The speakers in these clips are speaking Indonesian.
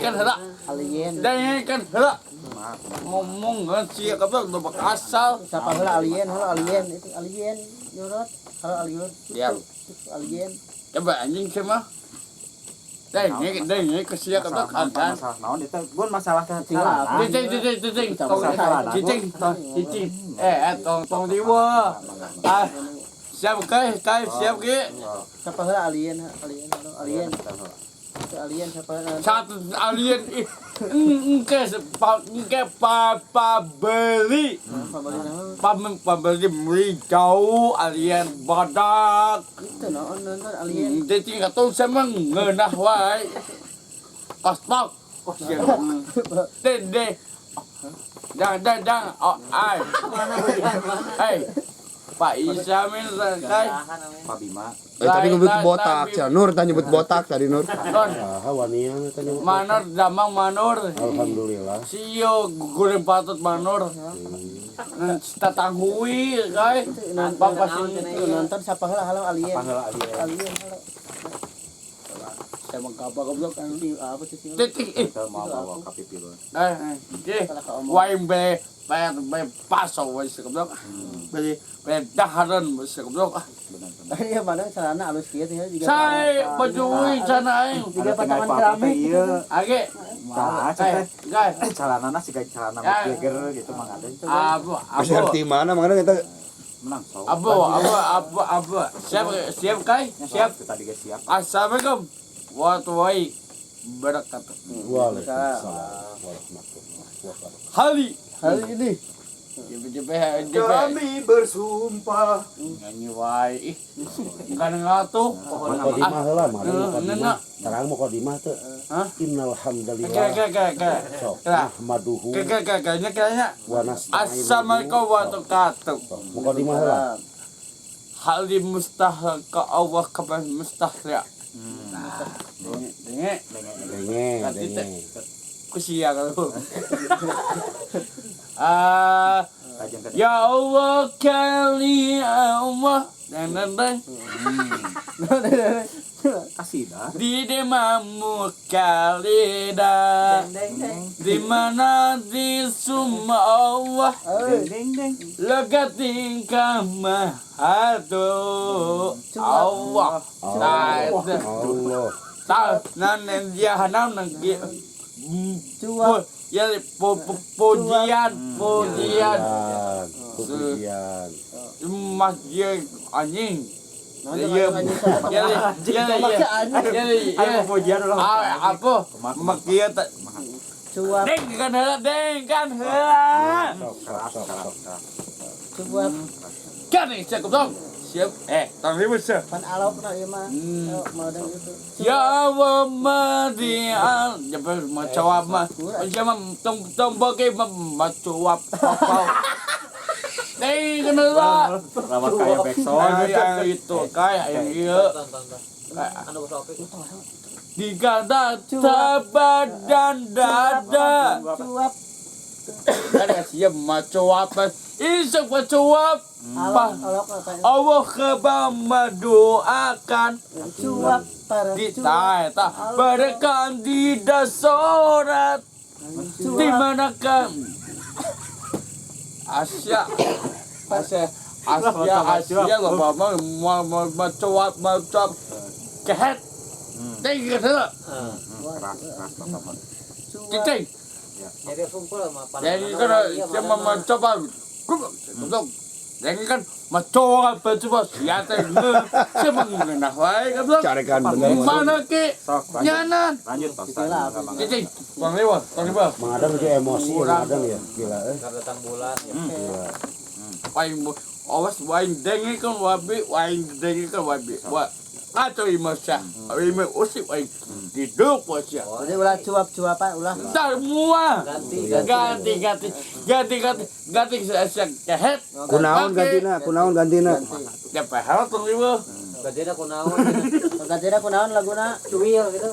kan heula. Alien. Deng kan heula. Ngomong ngan sia kabeh udah asal. Siapa heula alien itu alien. Nyorot. Halo alien. Diam. Alien. Coba anjing sama. Deng ke sia kabeh kan. Masalah naon itu gun masalah Cicing. Tong diwa. Siap kai siap ge. Siapa heula alien. Itu alien siapa heula? Satu alien engke pabeli. Pabeli beli jauh alien badak. Itu nonton alien. Jadi kata sama ngeunah wae. Kostok. Dede. Jangan. Oh, ai. Hei. Pak Isamin kai. Pak Bima. Tadi nyebut botak, Cak Nur tadi nyebut botak tadi Nur. Hawanian tadi. Manor damang manor. Alhamdulillah. Sio guling patut manor. Tatanghui kai. Nonton siapa heula halo alien. Alien halo. Saya mengkapa goblok kan. Apa sih? Titik Mau kapipilu. Waim be paso wis goblok. Beli daharan wis goblok. Tadi ya mana celana alus kieu teh juga. Saya bajui sana aing. Tiga potongan keramik. Age. Guys. Calanana sih kayak celana geger gitu mah ada. Abu. Arti mana makanya kita Menang so. Abu. Siap kai? Siap. Tadi guys siap. Assalamualaikum. Warahmatullahi wabarakatuh. Waalaikumsalam warahmatullahi wabarakatuh. Hari ini Kami bersumpah. nyanyi wae kan ngatuh Mukodimah heula mah. Terang mukodimah teh. Hah? Innal hamdalillah. Sok Kira. nahmaduhu Kayaknya wa nasta'inu. Assalamualaikum warahmatullahi wabarakatuh. Mukodimah heula. Hal di mustahil ke Allah kepada mustahil. Denge. Denge. Kusia kalau. Ya Allah kali Allah dan. Kasih dah. Di demamu kali dah. Di mana di summa Allah. Deng. Lega tingkah mahadu Allah. Allah. Tahu nanen dia hanam nanggi. Cuap. Ya pujian. Pujian. Mas dia anjing. Iya. Ya. Pujian ulah. Apa? Makia tak. Cuap. Deng kan heula. Cuap. Kan nih saya kutong. Siap. Tang ribut sih. Pan alop na ieu mah. Model itu. Ya Allah madial. Jangan mau jawab mah. Jangan tong bagi macawap apa. Deng kan heula. Lawat kayak backsound. Yang itu kayak yang ieu. Diganda badan dada. Cuap. Ada siap macawap. Isok macawap. Alok Allah kebang mendoakan cuap para kita berkam di dasorat di manakah Asia loh mau macam kehet tinggi sana cicing jadi kumpul sama jadi kalau cuma mencoba kumpul jadi kan macam apa coba siapa siapa mengenal wae kan carikan bener. mana ke nyanan Lanjut Pak. cicing bang lewat Mengadang itu emosi mengadang ya. Gila datang bulan ya. Gila. paling awas wain dengi kan wabi wa kacau imasya ime usip wain diduk wasya Jadi ulah cuap-cuapan ulah semua ganti saya kehet Kunaon gantina. ya pahal tuh ibu Gadena kunaon laguna cuil gitu.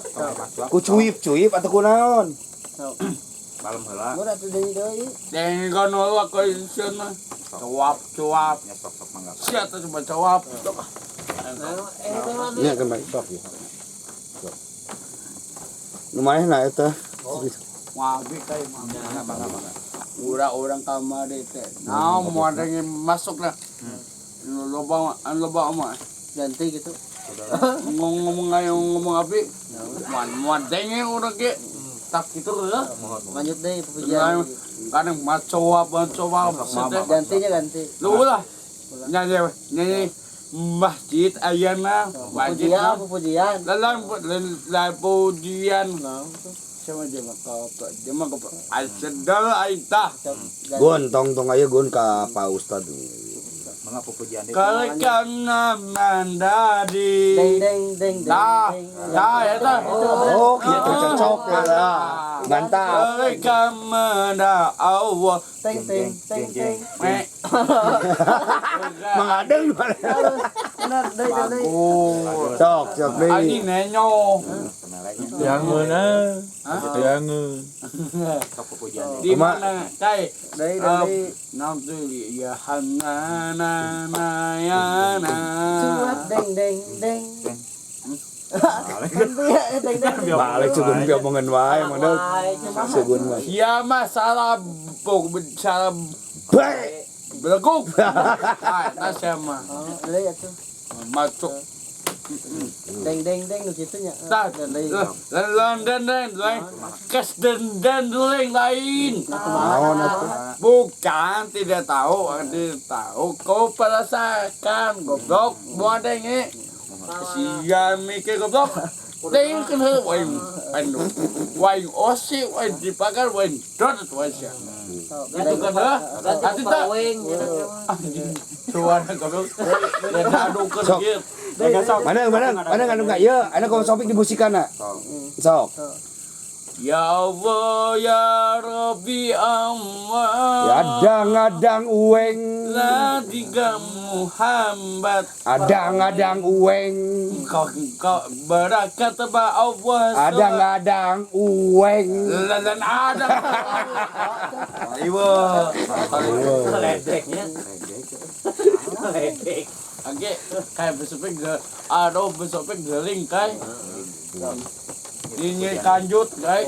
Ku cuip atau kunaon? Malam heula. Murah tuh deui. dengi kan aku isena cuap Ya sok mangga. siapa cuma cuap Nya kan baik sok ya. Lumayan lah itu. Wabi kayak bangga. Orang kamar itu. Nah, mau ada yang masuk lah. Lobang mah. Ganti gitu. Ngomong api. Muat dengeng orang ke. Tak gitu lah. Lanjut deh pujian. Kadang coba. Gantinya ganti. Lu lah. Nyanyi masjid ayana. Masjid. Pujian. Lain pujian. Sama dia mah al-sedal aitah. Gun tong ayo gun ka Pak Ustad. Mga pupujian itu. Kalikan mandadi. Deng. Dah, eta. Oh, gitu cocok ya. Mantap. Kalikan manda Allah. Teng. Me. Mengadeng. Benar, deh. Sok deui. Ani nenyo. Jangan jangan. Pupujian Di mana kai? Deh. Nanti ya hanana nayana. Cuat deng. Deng. Balik sugun pieu omongan wae modal. Sugun wae. Ya masalah salah Bae. belakang. Ah, sama. Oh, deh ya tuh. Masuk. Deng nu kitu nya. Tak, dan kes dan lain. Naon atuh? Bukan tidak tahu, kau perasakan goblok, buat ini. Sian mikir goblok. Deng kan wain osi wain dipakai wain dot wasia. Itu kan hati tak. Cuan goblok. Dan adu kerja. Mana anu enggak ieu? Anu kau sopik dimusikana. Sok. Ya Allah ya Rabbi Allah. Ya adang ueng. La tiga Muhammad. Adang ueng. Kau berakat ba Allah. Adang ueng. Dan ada. Ayo. ledeknya. Ledek. Oke, kayak besoknya geling kai. Ini kanjut kai.